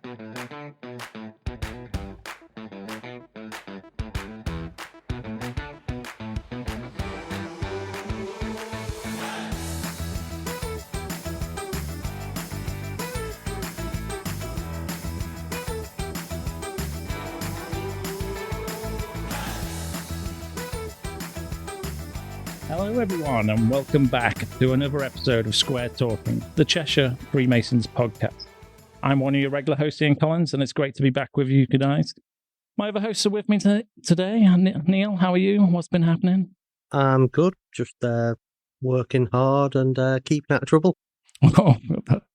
Hello everyone and welcome back to another episode of Square Talking, the Cheshire Freemasons podcast. I'm one of your regular hosts, Ian Collins, and it's great to be back with you guys. My other hosts are with me today. Neil, how are you? What's been happening? I'm good, just working hard and keeping out of trouble. Oh,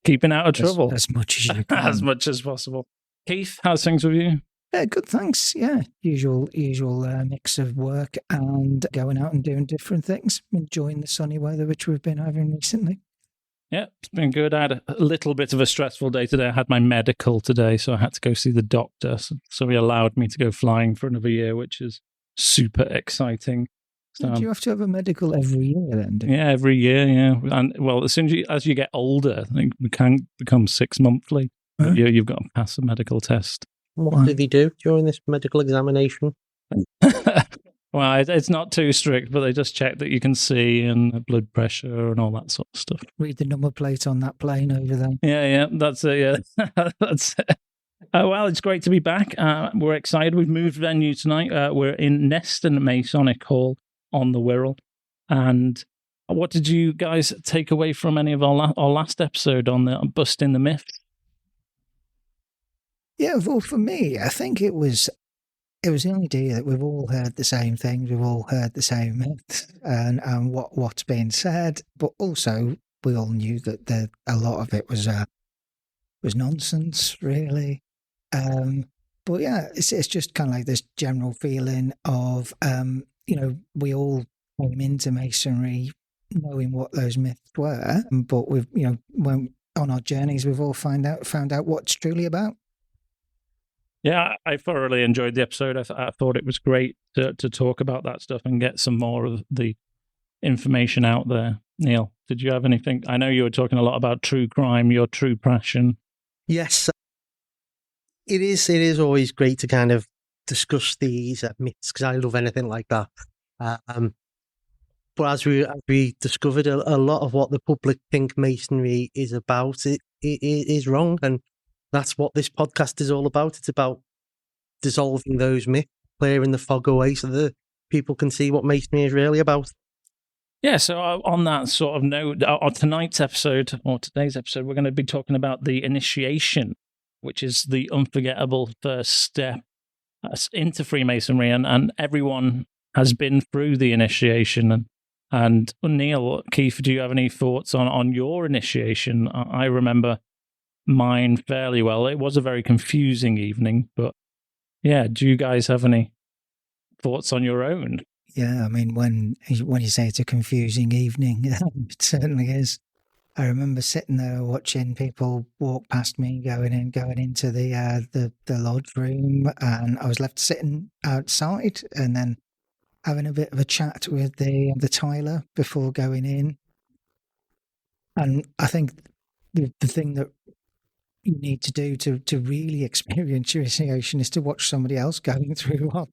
keeping out of trouble. As much as you can. As much as possible. Keith, how's things with you? Good, thanks. Yeah, usual mix of work and going out and doing different things. Enjoying the sunny weather, which we've been having recently. Yeah, it's been good. I had a little bit of a stressful day today. I had my medical today, so I had to go see the doctor. So he allowed me to go flying for another year, which is super exciting. So, do you have to have a medical every year then? Yeah, every year, yeah. And well, as soon as you get older, I think we can become 6 monthly. Huh? You've got to pass a medical test. What did he do during this medical examination? Well, it's not too strict, but they just check that you can see and blood pressure and all that sort of stuff. Read the number plate on that plane over there. Yeah, that's it, yeah. That's it. Well, it's great to be back. We're excited. We've moved venue tonight. We're in Neston Masonic Hall on the Wirral. And what did you guys take away from any of our last episode on the busting the myth? Yeah, well, for me, I think it was the idea that we've all heard the same things, we've all heard the same myths, and what's being said, but also we all knew that a lot of it was nonsense, really. But yeah, it's just kind of like this general feeling of we all came into Masonry knowing what those myths were, but we've when on our journeys we've all found out what it's truly about. Yeah, I thoroughly enjoyed the episode. I thought it was great to talk about that stuff and get some more of the information out there. Neil, did you have anything? I know you were talking a lot about true crime, your true passion. Yes, it is always great to kind of discuss these myths because I love anything like that. But as we discovered, a lot of what the public think Masonry is about, it is wrong, and that's what this podcast is all about. It's about dissolving those myths, clearing the fog away so that people can see what Masonry is really about. Yeah, so on that sort of note, on tonight's episode, or today's episode, we're going to be talking about the initiation, which is the unforgettable first step into Freemasonry, and everyone has been through the initiation. And Neil, Keith, do you have any thoughts on your initiation? I remember mine fairly well. It was a very confusing evening, but yeah, do you guys have any thoughts on your own? Yeah, I mean, when you say it's a confusing evening, it certainly is. I remember sitting there watching people walk past me, going into the lodge room, and I was left sitting outside, and then having a bit of a chat with the Tyler before going in. And I think the thing that you need to do to really experience your initiation is to watch somebody else going through one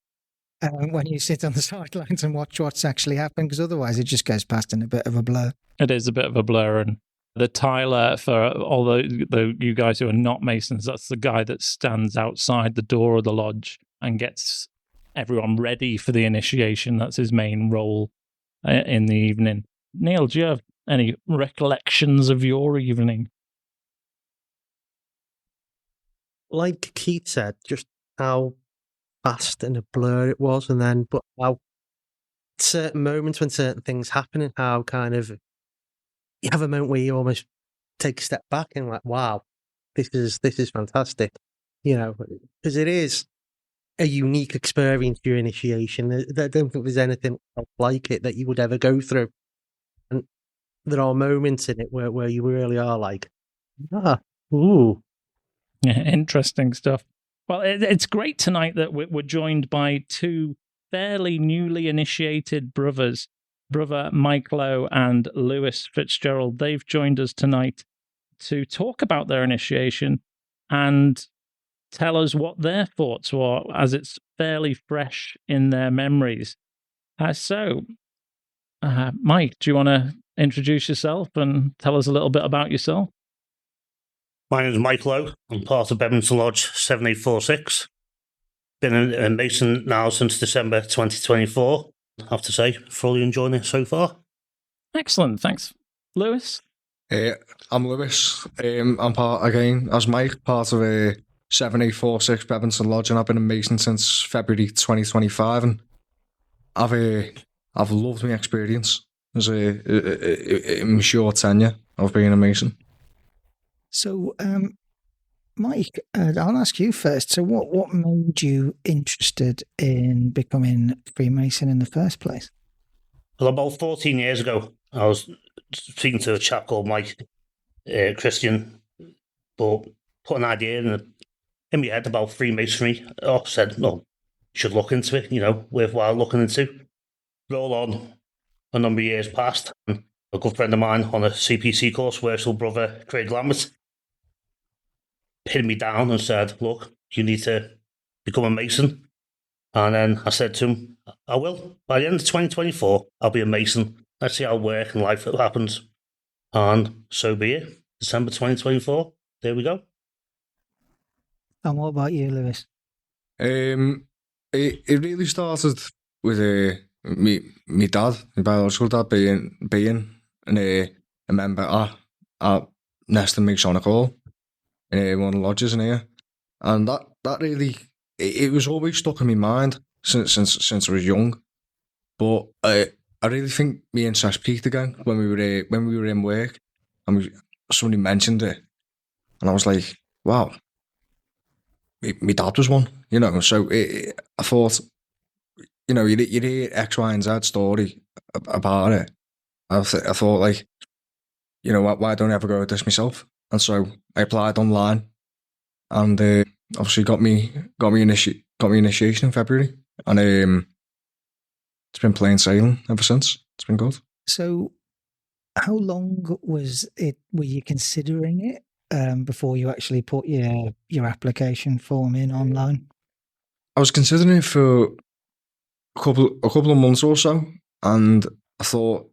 when you sit on the sidelines and watch what's actually happened, because otherwise it just goes past in a bit of a blur. It is a bit of a blur, and the Tyler, for all the you guys who are not Masons, that's the guy that stands outside the door of the lodge and gets everyone ready for the initiation. That's his main role in the evening. Neil, do you have any recollections of your evening? Like Keith said, just how fast and a blur it was, but how certain moments when certain things happen and how kind of you have a moment where you almost take a step back and like, wow, this is fantastic, because it is a unique experience, your initiation. I don't think there's anything like it that you would ever go through, and there are moments in it where you really are like, ooh. Yeah, interesting stuff. Well, it's great tonight that we're joined by two fairly newly initiated brothers, Brother Michael and Lewis Fitzgerald. They've joined us tonight to talk about their initiation and tell us what their thoughts were, as it's fairly fresh in their memories. Mike, do you want to introduce yourself and tell us a little bit about yourself? My name is Mike Lowe. I'm part of Bedminster Lodge 7846. Been a Mason now since December 2024. I have to say, fully enjoying it so far. Excellent, thanks. Lewis? I'm Lewis. I'm part, again, as Mike, part of 7846 Bedminster Lodge, and I've been a Mason since February 2025, and I've loved my experience as in my short tenure of being a Mason. So, Mike, I'll ask you first. So what made you interested in becoming Freemason in the first place? Well, about 14 years ago, I was speaking to a chap called Mike, Christian, but put an idea in my head about Freemasonry. I said, no, you should look into it, worthwhile looking into. Roll on a number of years past, and a good friend of mine on a CPC course, Worshipful Brother Craig Lambert, pinned me down and said, look, you need to become a Mason. And then I said to him, I will. By the end of 2024, I'll be a Mason. Let's see how work and life happens. And so be it. December 2024, there we go. And what about you, Lewis? It really started with my dad, my biological dad, being a member at Neston Masonic Hall in one of the lodges in here, and that really it was always stuck in my mind since I was young. But I really think my interest peaked again when we were in work, and somebody mentioned it, and I was like, wow, my dad was one, So I thought, you hear X, Y, and Z story about it. I thought, like, why don't I ever go with this myself? And so I applied online, and obviously got me initiation in February, and it's been plain sailing ever since. It's been good. So, how long was it? Were you considering it before you actually put your application form in online? I was considering it for a couple of months or so, and I thought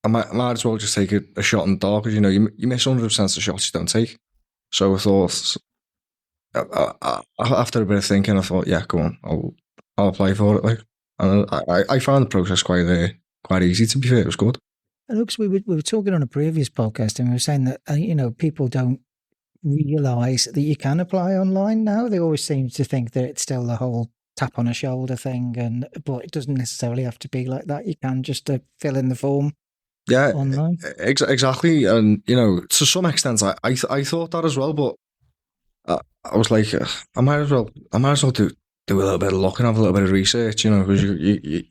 I might as well just take a shot in the dark, because you miss 100% of the shots you don't take. So I thought, after a bit of thinking, I thought, yeah, go on, I'll apply for it. Like, and I found the process quite easy. To be fair, it was good. And because we were talking on a previous podcast, and we were saying that people don't realise that you can apply online now. They always seem to think that it's still the whole tap on a shoulder thing, but it doesn't necessarily have to be like that. You can just fill in the form. Yeah, online. Exactly. And to some extent, I thought that as well. But I was like, I might as well do a little bit of luck and have a little bit of research, because you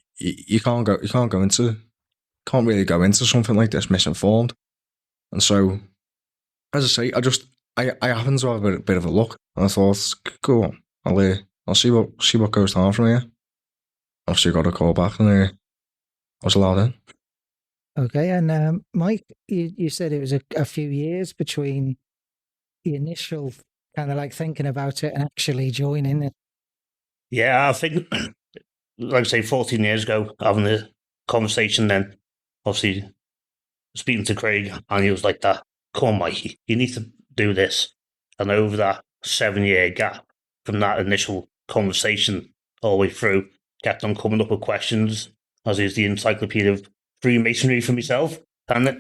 can't really go into something like this misinformed. And so, as I say, I happened to have a bit of a look, and I thought, go on, I'll see what goes down from here. Obviously, got a call back, and I was allowed in. Okay, and Mike, you said it was a few years between the initial kind of like thinking about it and actually joining it. Yeah, I think, like I say, 14 years ago, having a conversation, then obviously speaking to Craig, and he was like that, come on, Mike, you need to do this. And over that 7-year gap from that initial conversation all the way through, kept on coming up with questions, as is the encyclopedia of Freemasonry for myself. And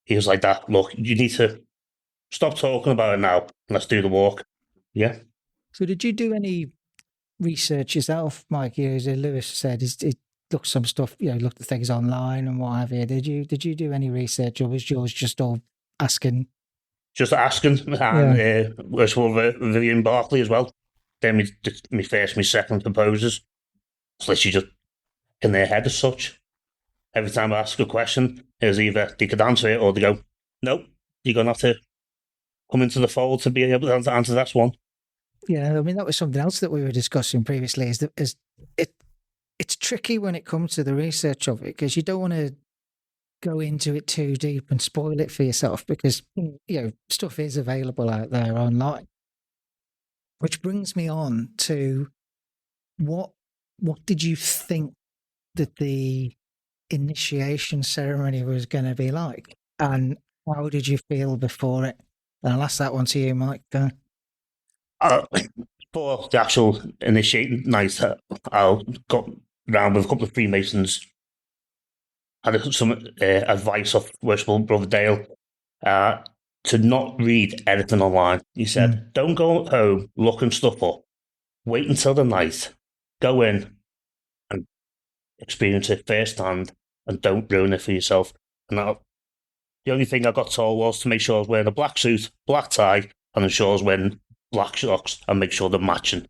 he was like that, look, you need to stop talking about it now, and let's do the walk. Yeah. So did you do any research yourself, Mike? As Lewis said, it looked some stuff, looked at things online and what have you. Did you do any research, or was yours just all asking? Just asking, and was with Vivian Barclay as well. Then my first, my second proposers. It's literally just in their head as such. Every time I ask a question, it was either they could answer it or they go, nope, you're going to have to come into the fold to be able to answer that one. Yeah, I mean, that was something else that we were discussing previously, is it's tricky when it comes to the research of it, because you don't want to go into it too deep and spoil it for yourself, because stuff is available out there online. which brings me on to what did you think that the initiation ceremony was going to be like, and how did you feel before it? And I'll ask that one to you, Mike. For the actual initiating night, I got round with a couple of Freemasons. Had some advice of Worshipful Brother Dale to not read anything online. He said, don't go home looking stuff up. Wait until the night. Go in and experience it firsthand, and don't ruin it for yourself. And the only thing I got told was to make sure I was wearing a black suit, black tie, and ensure I was wearing black socks and make sure they're matching.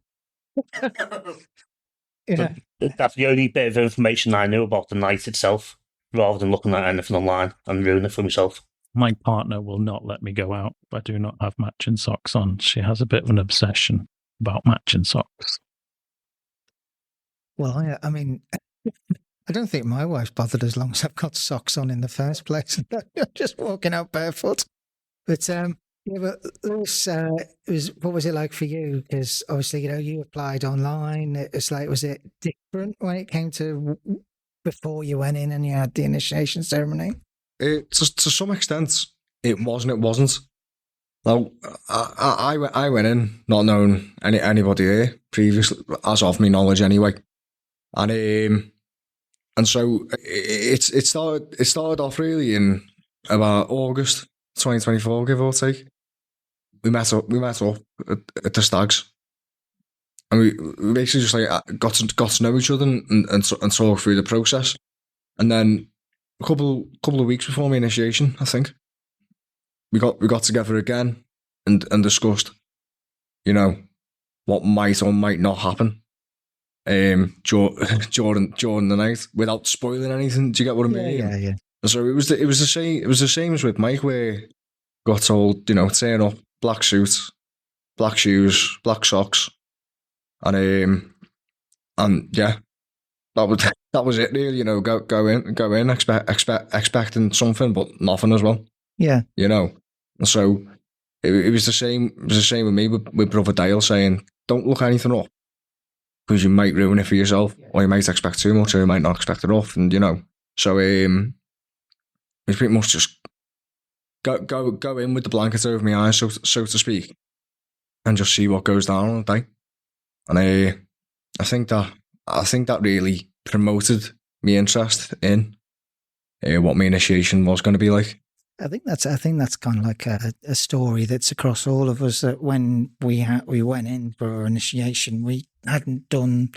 Yeah. That's the only bit of information I knew about the night itself, rather than looking at anything online and ruining it for myself. My partner will not let me go out if I do not have matching socks on. She has a bit of an obsession about matching socks. Well, I mean, I don't think my wife's bothered as long as I've got socks on in the first place. Just walking out barefoot. But yeah, but Lewis, what was it like for you? Because obviously, you applied online. It's like, was it different when it came to before you went in and you had the initiation ceremony? To some extent, it wasn't. Now, I went in not knowing anybody there previously, as of my knowledge anyway, and so it started off really in about August 2024, give or take. We met up at the Stags, and we basically just like got to know each other and talk through the process, and then a couple of weeks before my initiation, I think, we got together again and discussed, what might or might not happen during the night without spoiling anything. Do you get what I mean? Yeah. So it was the same as with Mike, where got told, turn up, black suit, black shoes, black socks, and yeah, that was it really. Go in, expecting something, but nothing as well. Yeah. So it was the same. It was the same with me with Brother Dale saying, don't look anything up because you might ruin it for yourself, or you might expect too much, or you might not expect enough, and So it's pretty much just go in with the blanket over my eyes, so to speak, and just see what goes down on the day. And I think that really promoted my interest in what my initiation was going to be like. I think that's kind of like a story that's across all of us, that when we went in for our initiation, we hadn't done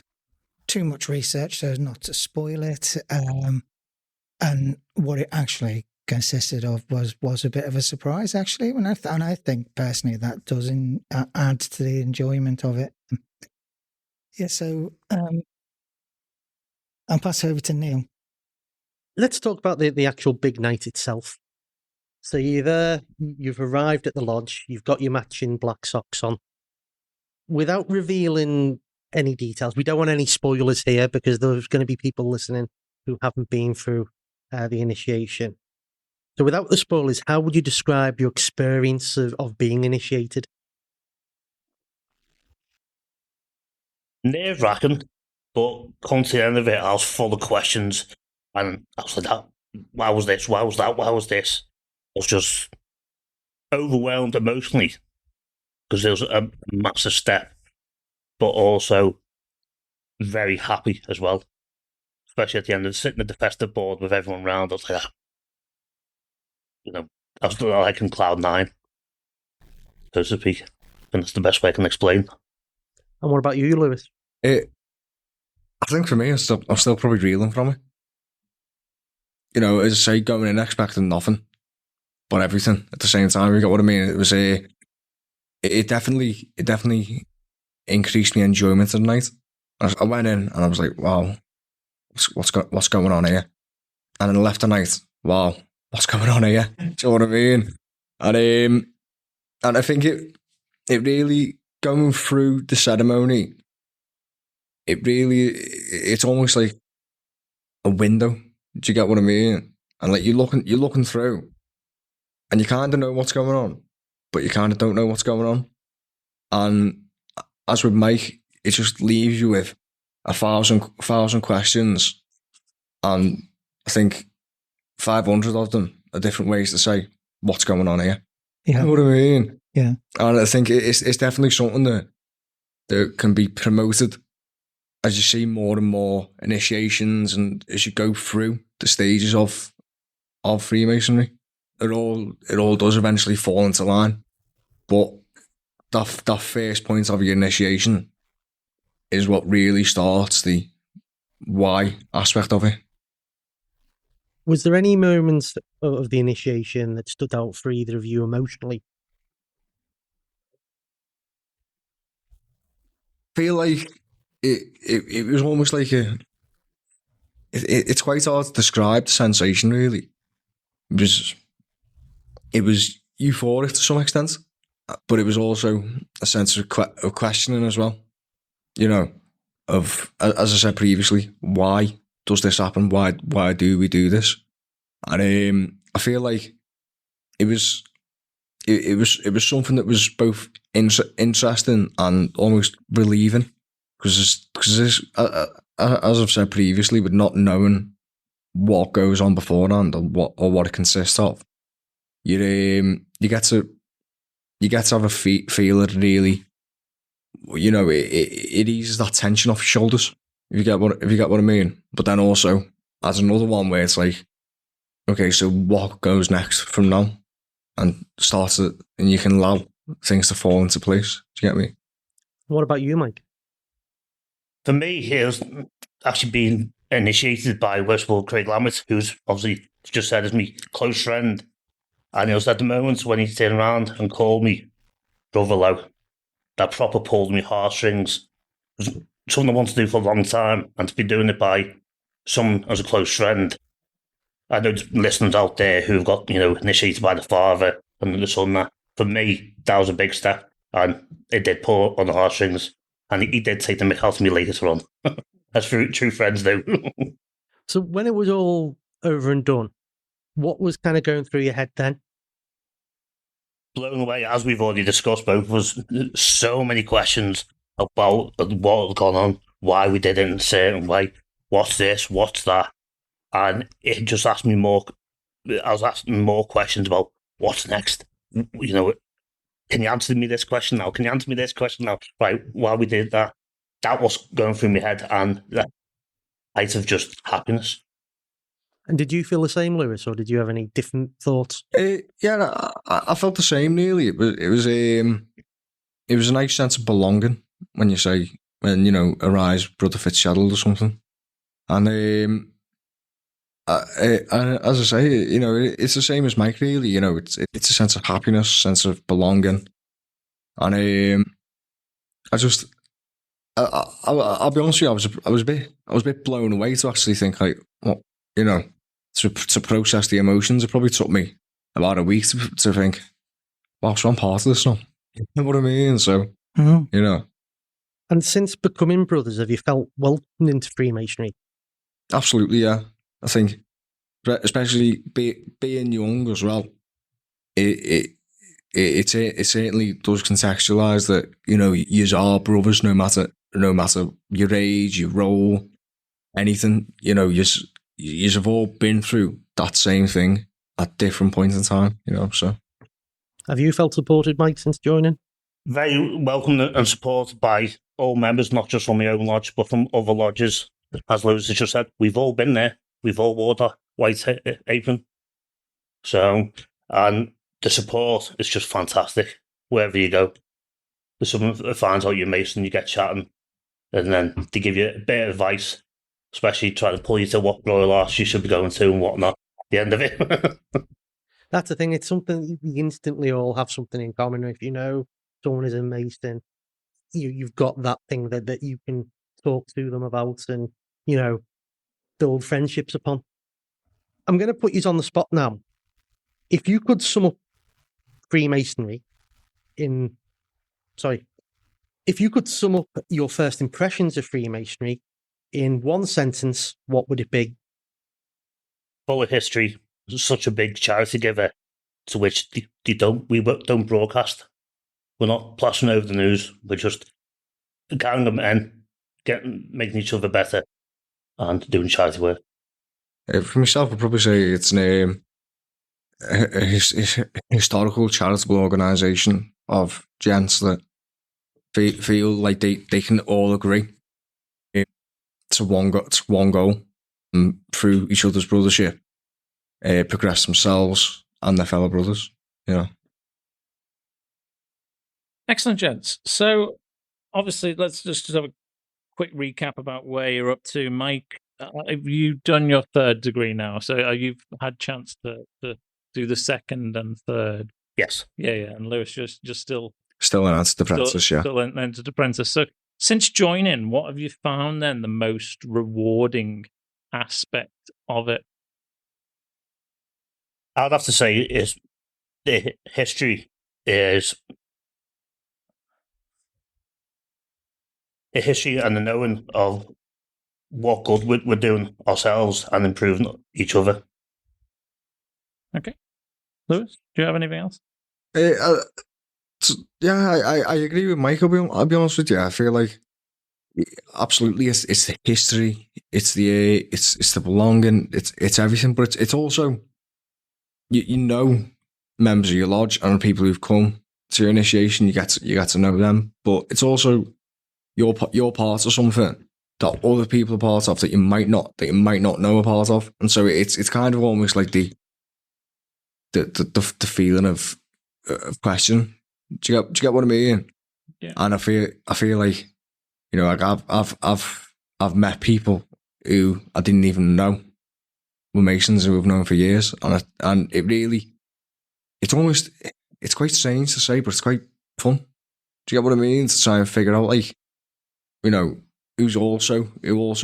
too much research so as not to spoil it, and what it actually consisted of was a bit of a surprise, actually. And I think personally that does add to the enjoyment of it. Yeah. So I'll pass over to Neil. Let's talk about the actual big night itself. So you've arrived at the lodge, you've got your matching black socks on. Without revealing any details, we don't want any spoilers here because there's going to be people listening who haven't been through the initiation. So without the spoilers, how would you describe your experience of being initiated? Nerve-wracking, but come to the end of it, I was full of questions, and I was like, why was this? Why was that? Why was this? I was just overwhelmed emotionally because it was a massive step, but also very happy as well. Especially at the end of sitting at the festive board with everyone around, I was like, I was like in cloud nine, so to speak, and that's the best way I can explain. And what about you, Lewis? I think for me, I'm still probably reeling from it. As I say, going in expecting nothing but everything at the same time. You get what I mean? It was it definitely increased my enjoyment of the night. I went in and I was like, wow, what's going on here? And then I left the night, wow, what's going on here? Do you know what I mean? And I think it really, going through the ceremony, it's almost like a window. Do you get what I mean? And like you're looking through, and you kind of know what's going on, but you kind of don't know what's going on. And as with Mike, it just leaves you with 1,000 questions, and I think 500 of them are different ways to say what's going on here. Yeah. You know what I mean? Yeah. And I think it's definitely something that can be promoted as you see more and more initiations, and as you go through the stages of Freemasonry. It all does eventually fall into line, but that first point of your initiation is what really starts the why aspect of it. Was there any moments of the initiation that stood out for either of you emotionally? I feel like it was almost like it's quite hard to describe the sensation, really. It was euphoric to some extent, but it was also a sense of questioning as well. You know, of, as I said previously, why does this happen? Why do we do this? And I feel like it was something that was both interesting and almost relieving, because as I've said previously, with not knowing what goes on beforehand or what it consists of, you get to have a feel it really. You know, it eases that tension off your shoulders, if you get what I mean. But then also adds another one where it's like, okay, so what goes next from now? And starts it, and you can allow things to fall into place. Do you get me? What about you, Mike? For me, it was actually being initiated by Westward Craig Lambert, who's obviously just said is my close friend. And it was at the moment when he turned around and called me Brother Low, that proper pulled me heartstrings. It was something I wanted to do for a long time, and to be doing it by someone as a close friend. I know there's listeners out there who've got, initiated by the father and the son. That for me, that was a big step, and it did pull on the heartstrings. And he did take the mick out of me later on. That's true friends do. So when it was all over and done, what was kind of going through your head then? Blown away, as we've already discussed, both was so many questions about what had gone on, why we did it in a certain way, what's this, what's that, and it just asked me more. I was asking more questions about what's next. Can you answer me this question now? Can you answer me this question now? Right, while we did that, that was going through my head, and that height of just happiness. And did you feel the same, Lewis, or did you have any different thoughts? Yeah, I felt the same. Really, it was a nice sense of belonging when arise, Brother Fitzgerald or something, and as I say, it's the same as Mike. Really, it's a sense of happiness, sense of belonging, and I'll be honest with you, I was a bit blown away to actually think like, what, to process the emotions. It probably took me about a week to think, wow, so I'm part of this now. You know what I mean? So, And since becoming brothers, have you felt welcomed into Freemasonry? Absolutely, yeah. I think, especially being young as well, it certainly does contextualise that, you are brothers no matter your age, your role, anything. You've all been through that same thing at different points in time, so. Have you felt supported, Mike, since joining? Very welcomed and supported by all members, not just from my own lodge, but from other lodges. As Lewis has just said, we've all been there. We've all wore that white apron. So, and the support is just fantastic wherever you go. There's someone that finds out you're Mason, you get chatting, and then they give you a bit of advice, especially trying to pull you to what Royal Arch you should be going to and whatnot at the end of it. That's the thing. It's something we instantly all have something in common. If you know someone is a Mason, you've got that thing that you can talk to them about and, build friendships upon. I'm going to put you on the spot now. If you could sum up Freemasonry if you could sum up your first impressions of Freemasonry in one sentence, what would it be? Full of history. Such a big charity giver, to which we don't broadcast. We're not plastering over the news. We're just gang of men, making each other better, and doing charity work. For myself, I'd probably say it's a historical charitable organisation of gents that feel like they can all agree to one goal, and through each other's brothership, progress themselves and their fellow brothers. Excellent, gents. So, obviously, let's just have a quick recap about where you're up to. Mike, have you done your third degree now? So, you've had chance to do the second and third? Yes. Yeah. And Lewis just still an apprentice, yeah. Still an apprentice. So, since joining, what have you found then the most rewarding aspect of it? I'd have to say is the history is the history and the knowing of what good we're doing ourselves and improving each other. Okay. Lewis, do you have anything else? I agree with Mike. I'll be honest with you. I feel like absolutely it's the history, it's the belonging, it's everything. But it's also you know members of your lodge and people who've come to your initiation. You get to know them, but it's also you're part of something that other people are part of that you might not know a part of, and so it's kind of almost like the feeling of question. Do you get what I mean? Yeah. And I feel like, like I've met people who I didn't even know were Masons who I've known for years, and it really, it's quite strange to say, but it's quite fun. Do you get what I mean? To try and figure out, like, who also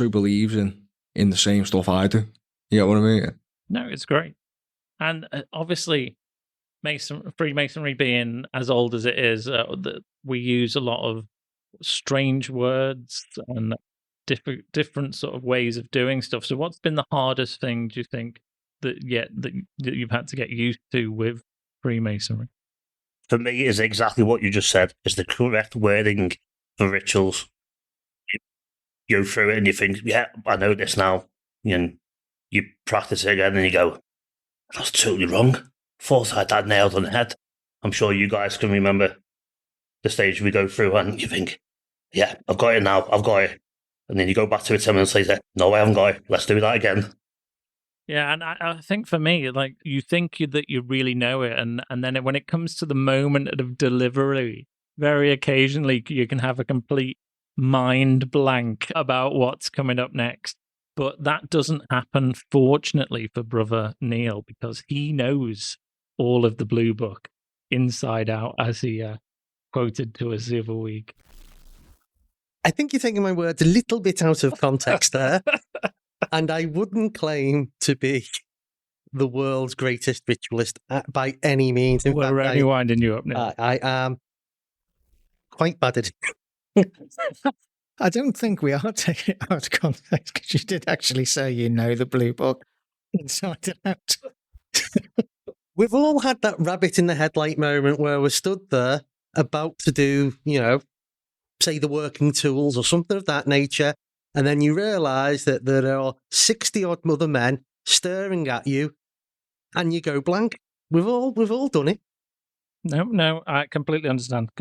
believes in the same stuff I do. You get what I mean? No, it's great. And obviously, Freemasonry being as old as it is, we use a lot of strange words and different sort of ways of doing stuff. So, what's been the hardest thing, do you think, that you've had to get used to with Freemasonry? For me, is exactly what you just said. Is the correct wording for rituals. You go through it and you think, yeah, I know this now. And you practice it again and you go, that's totally wrong. Thought I had that nailed on the head. I'm sure you guys can remember the stage we go through and you think, yeah, I've got it now. I've got it. And then you go back to it 10 minutes later. No, I haven't got it. Let's do that again. Yeah, and I think for me, like, you think that you really know it, and then when it comes to the moment of delivery, very occasionally you can have a complete mind blank about what's coming up next. But that doesn't happen, fortunately, for Brother Neil, because he knows all of the Blue Book inside out, as he quoted to us the other week. I think you're taking my words a little bit out of context there. And I wouldn't claim to be the world's greatest ritualist by any means. In We're fact, only winding you up now. I am quite bad at it. I don't think we are taking it out of context, because you did actually say you know the Blue Book inside and out. We've all had that rabbit in the headlight moment where we're stood there about to do, say the working tools or something of that nature. And then you realise that there are 60-odd other men staring at you and you go blank. We've all done it. No, I completely understand.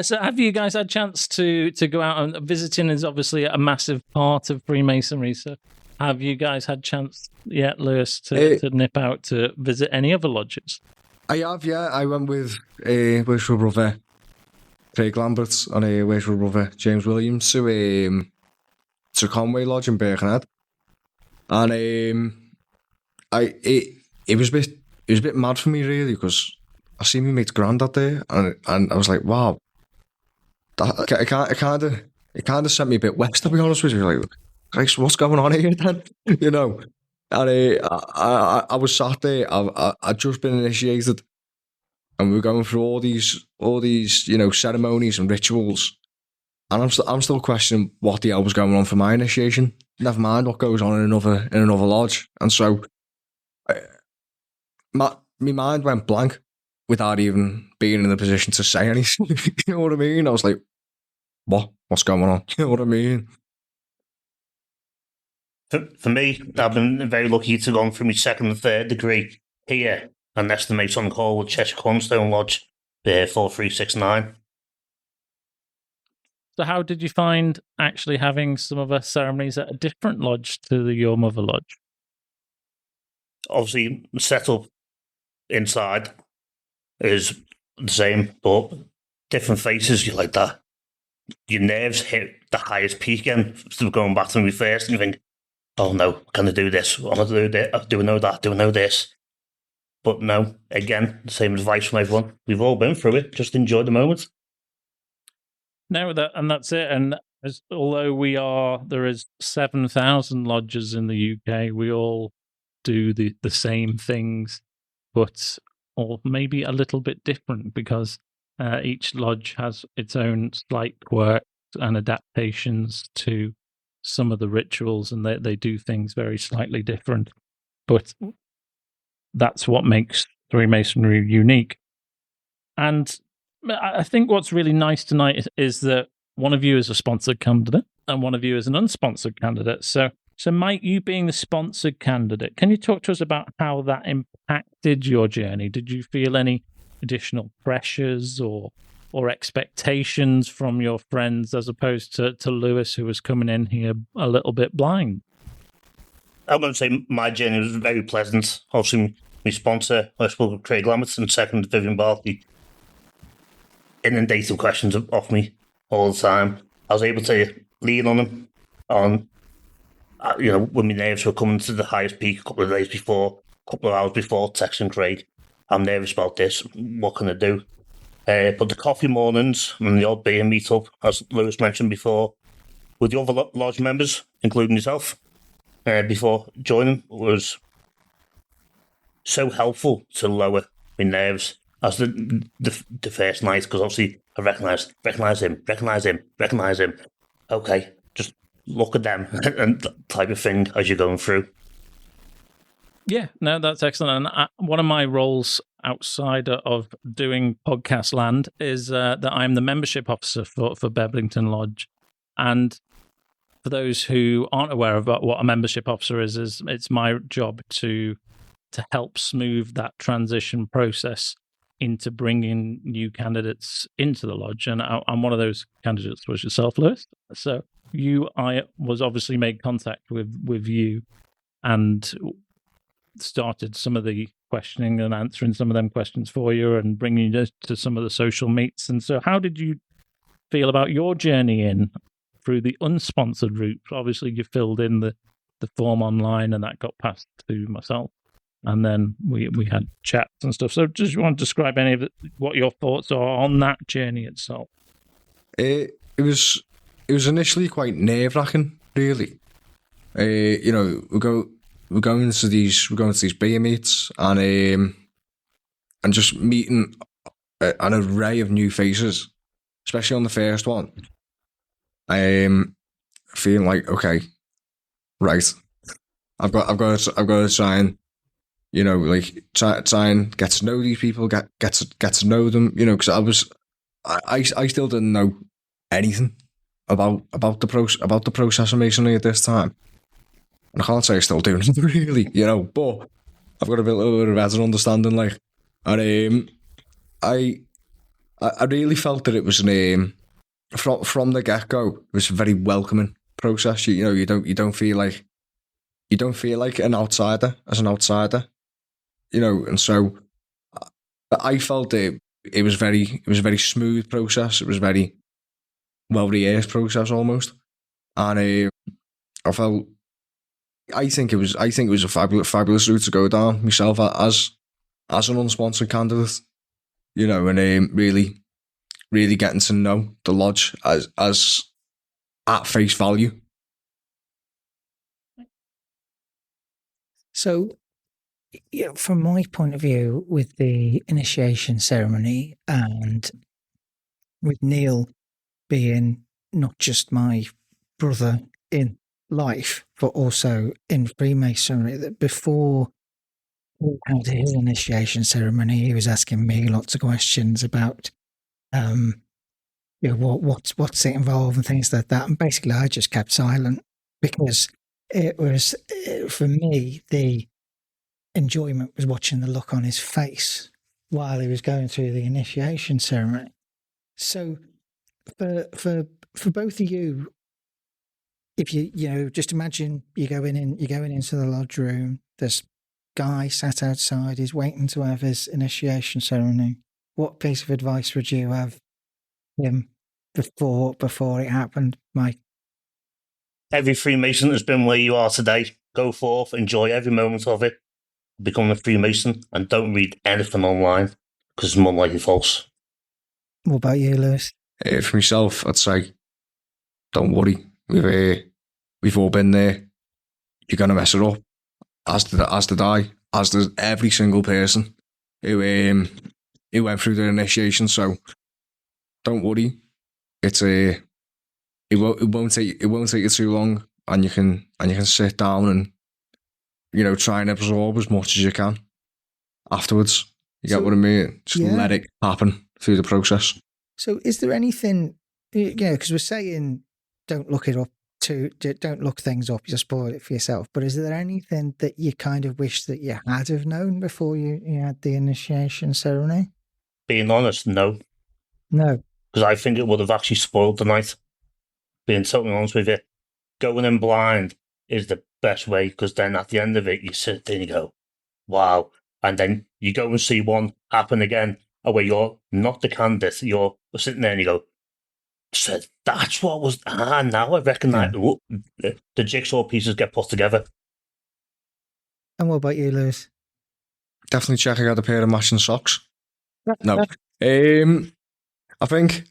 So have you guys had a chance to go out, and visiting is obviously a massive part of Freemasonry. So have you guys had a chance yet, Lewis, to nip out to visit any other lodges? I have, yeah. I went with my brother Craig Lambert and with my brother James Williams to Conway Lodge in Birkenhead. And it was a bit mad for me, really, because I seen my mate's granddad there, and I was like, wow. It kind of sent me a bit west, to be honest with you. Like, Christ, what's going on here then? And I was sat there. I'd just been initiated, and we were going through all these ceremonies and rituals, and I'm still questioning what the hell was going on for my initiation. Never mind what goes on in another lodge. And so, my mind went blank without even being in the position to say anything. You know what I mean? I was like, what's going on? You know what I mean? For me, I've been very lucky to go through my second and third degree here and estimate on call with Cheshire Cornerstone Lodge 4369. So how did you find actually having some of the ceremonies at a different lodge to your mother lodge? Obviously, the setup inside is the same, but different faces, you like that. Your nerves hit the highest peak again. Still going back to me first, and you think, oh no, can I do this? I'm going to do this. Do I know that? Do I know this? But no, again, the same advice from everyone. We've all been through it. Just enjoy the moment. No, that's it. And although there is 7,000 lodges in the UK, we all do the same things, but or maybe a little bit different, because each lodge has its own slight quirks and adaptations to some of the rituals, and they do things very slightly different. But that's what makes Freemasonry unique. And I think what's really nice tonight is that one of you is a sponsored candidate and one of you is an unsponsored candidate. So Mike, you being the sponsored candidate, can you talk to us about how that impacted your journey? Did you feel any additional pressures or expectations from your friends, as opposed to Lewis, who was coming in here a little bit blind? I'm going to say my journey was very pleasant. Obviously, my sponsor, I spoke with Craig Lamberts, and second, Vivian Barkley, inundated questions off me all the time. I was able to lean on him on, when my nerves were coming to the highest peak a couple of hours before, texting Craig, I'm nervous about this, what can I do? But the coffee mornings and the odd beer meet-up, as Lewis mentioned before, with the other lodge members, including yourself, before joining, was so helpful to lower my nerves as the first night, because obviously I recognise him. Okay, just look at them and that type of thing as you're going through. Yeah, no, that's excellent. And one of my roles outside of doing podcast land is that I'm the membership officer for Beblington Lodge. And for those who aren't aware of what a membership officer is it's my job to help smooth that transition process into bringing new candidates into the lodge. And I'm one of those candidates, was yourself, Lewis. So I was obviously made contact with you and started some of the questioning and answering some of them questions for you and bringing you to some of the social meets. And so how did you feel about your journey in through the unsponsored route? Obviously, you filled in the form online and that got passed to myself. And then we had chats and stuff. So just want to describe any of it, what your thoughts are on that journey itself. It was initially quite nerve-wracking, really. We go into these beer meets and just meeting an array of new faces, especially on the first one. Feeling like, okay, right, I've got to try and try and get to know these people, get to know them, because I still didn't know anything about the process of Masonry at this time. And I can't say I still do, really, but I've got a little bit of better understanding, and I really felt that it was from the get go, it was a very welcoming process. You don't feel like an outsider as an outsider, and so I felt it was a very smooth process. It was a very well rehearsed process almost, and I think it was a fabulous route to go down myself as an unsponsored candidate, and really getting to know the lodge as at face value. So, from my point of view, with the initiation ceremony and with Neil being not just my brother in life, but also in Freemasonry, that before he had his initiation ceremony, he was asking me lots of questions about what's it involved and things like that. And basically, I just kept silent because it was, for me, the enjoyment was watching the look on his face while he was going through the initiation ceremony. So for both of you, if you just imagine you're going into the lodge room, there's guy sat outside, he's waiting to have his initiation ceremony. What piece of advice would you have him before it happened, Mike? Every Freemason has been where you are today. Go forth, enjoy every moment of it, become a Freemason, and don't read anything online because it's more likely false. What about you, Lewis? For myself, I'd say, don't worry. We've all been there. You're gonna mess it up, as did I, as does every single person who went through their initiation. So don't worry. It won't take you too long, and you can sit down and try and absorb as much as you can afterwards. You get what I mean? Just let it happen through the process. So is there anything, because we're saying don't look things up, you'll spoil it for yourself, but is there anything that you kind of wish that you had have known before you had the initiation ceremony? Being honest, no. No. Because I think it would have actually spoiled the night. Being totally honest with you. Going in blind is the best way, because then at the end of it, you sit there and you go, wow. And then you go and see one happen again, where you're not the candidate, you're sitting there and you go, so that's what was, now I recognise the jigsaw pieces get put together. And what about you, Lewis? Definitely check out a pair of matching socks. No. I think,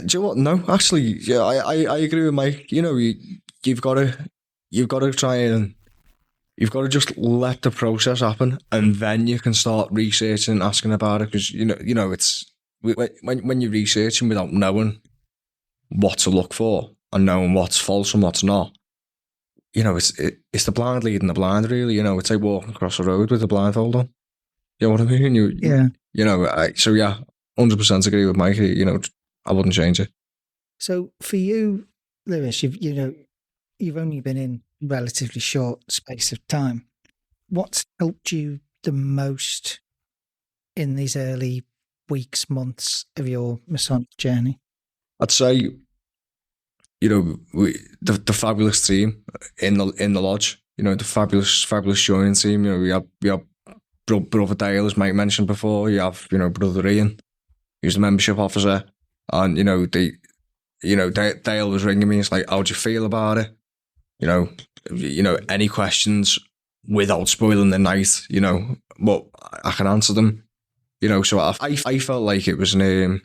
do you know what? No, actually, yeah, I agree with Mike. You've got to try and you've got to just let the process happen, and then you can start researching and asking about it. Because it's when you're researching without knowing what to look for and knowing what's false and what's not. It's the blind leading the blind, really. It's like walking across the road with a blindfold on. You know what I mean? So yeah, 100% agree with Mike. I wouldn't change it. So for you, Lewis, you've only been in relatively short space of time. What's helped you the most in these early weeks, months of your Masonic journey? I'd say, the fabulous team in the lodge. The fabulous joining team. We have Brother Dale, as Mike mentioned before. You have Brother Iain, who's the membership officer, and Dale was ringing me. It's like, how do you feel about it? Any questions without spoiling the night. But I can answer them. So I felt like it was I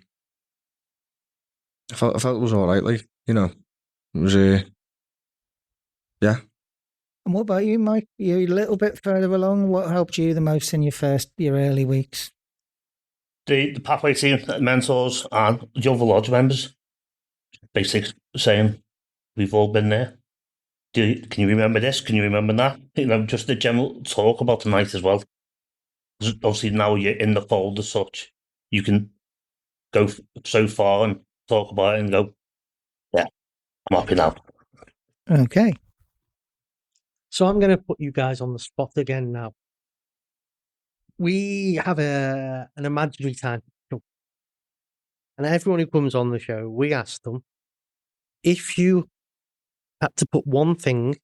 felt it was all right. Like it was yeah. And what about you, Mike? You're a little bit further along. What helped you the most in your early weeks? The pathway team, mentors, and the other lodge members. Basically saying, we've all been there. Can you remember this? Can you remember that? Just the general talk about the night as well. Obviously, now you're in the fold as such. You can go so far and talk about it and go, yeah, I'm happy now. Okay. So I'm going to put you guys on the spot again now. We have an imaginary time show. And everyone who comes on the show, we ask them, if you had to put one thing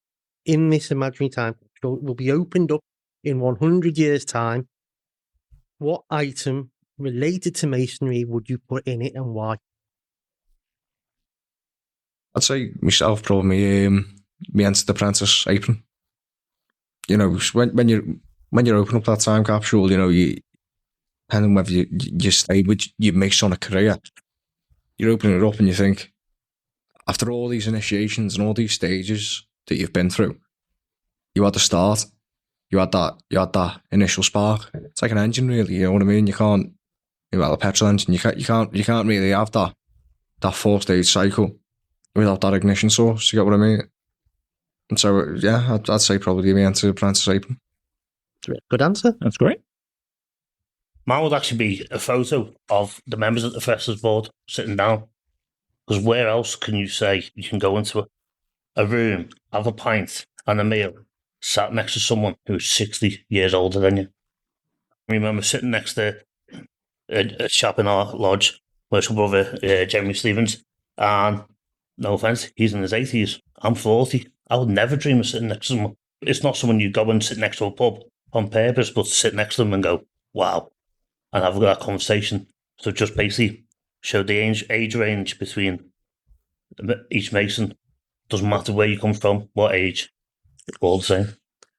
in this imaginary time show, it will be opened up in 100 years' time, what item related to Masonry would you put in it and why? I'd say myself, probably my Entered Apprentice apron. When you open up that time capsule, you, depending whether you stay with your Masonic career, you open it up and you think, after all these initiations and all these stages that you've been through, you had the start, you had that initial spark. It's like an engine, really. You know what I mean? You can't, a petrol engine. You can't really have that 4-stage cycle without that ignition source. You get what I mean? And so, yeah, I'd say probably the Entered Apprentice apron. Good answer. That's great. Mine would actually be a photo of the members of the Festers Board sitting down. Because where else can you say you can go into a room, have a pint and a meal, sat next to someone who's 60 years older than you? I remember sitting next to a chap in our lodge, worship brother Jeremy Stevens, and no offence, he's in his 80s. I'm 40. I would never dream of sitting next to someone. It's not someone you go and sit next to a pub on purpose, but to sit next to them and go, wow, and have that conversation. So just basically show the age range between each Mason. Doesn't matter where you come from, what age, it's all the same.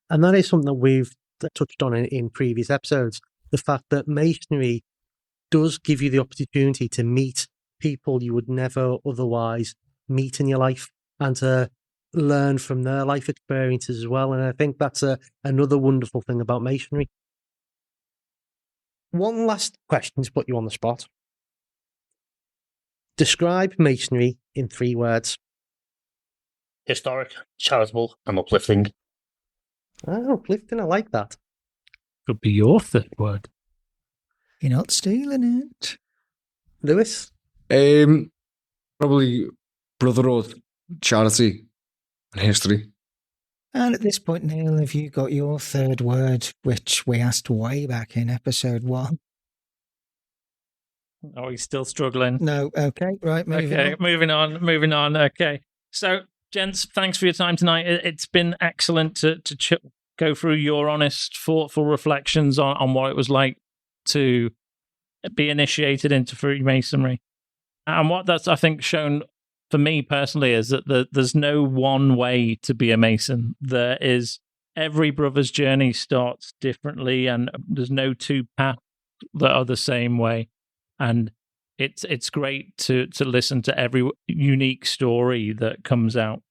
And that is something that we've touched on in previous episodes. The fact that Masonry does give you the opportunity to meet people you would never otherwise meet in your life and to learn from their life experiences as well. And I think that's another wonderful thing about Masonry. One last question to put you on the spot. Describe Masonry in 3 words. Historic, charitable, and uplifting. Oh, uplifting, I like that. Could be your third word. You're not stealing it. Lewis? Probably brotherhood, charity, and history. And at this point, Neil, have you got your third word, which we asked way back in episode 1? Oh, he's still struggling. No, okay, right, moving on. Okay. So, gents, thanks for your time tonight. It's been excellent to go through your honest, thoughtful reflections on what it was like to be initiated into Freemasonry. And what that's, I think, shown for me personally is that there's no one way to be a Mason. There is, every brother's journey starts differently, and there's no 2 paths that are the same way. And it's great to listen to every unique story that comes out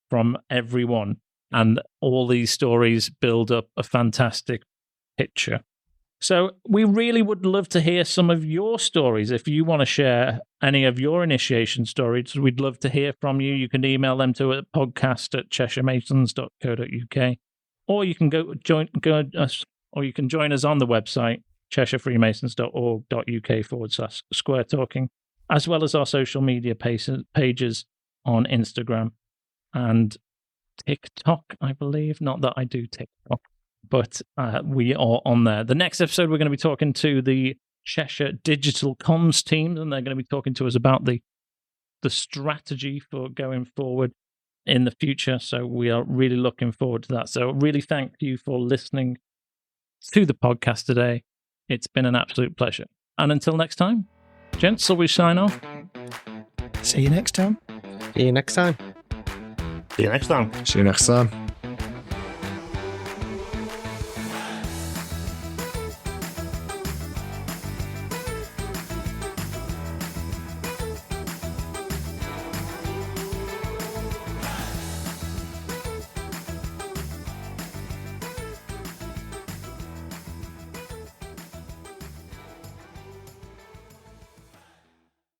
from everyone. And all these stories build up a fantastic picture. So we really would love to hear some of your stories. If you want to share any of your initiation stories, we'd love to hear from you. You can email them to podcast@cheshiremasons.co.uk, or you can join us on the website cheshirefreemasons.org.uk/square talking, as well as our social media pages on Instagram and TikTok, I believe. Not that I do TikTok, but we are on there. The next episode, we're going to be talking to the Cheshire Digital Comms team, and they're going to be talking to us about the strategy for going forward in the future. So we are really looking forward to that. So really thank you for listening to the podcast today. It's been an absolute pleasure. And until next time, gents, shall we sign off? See you next time. See you next time. See you next time. See you next time.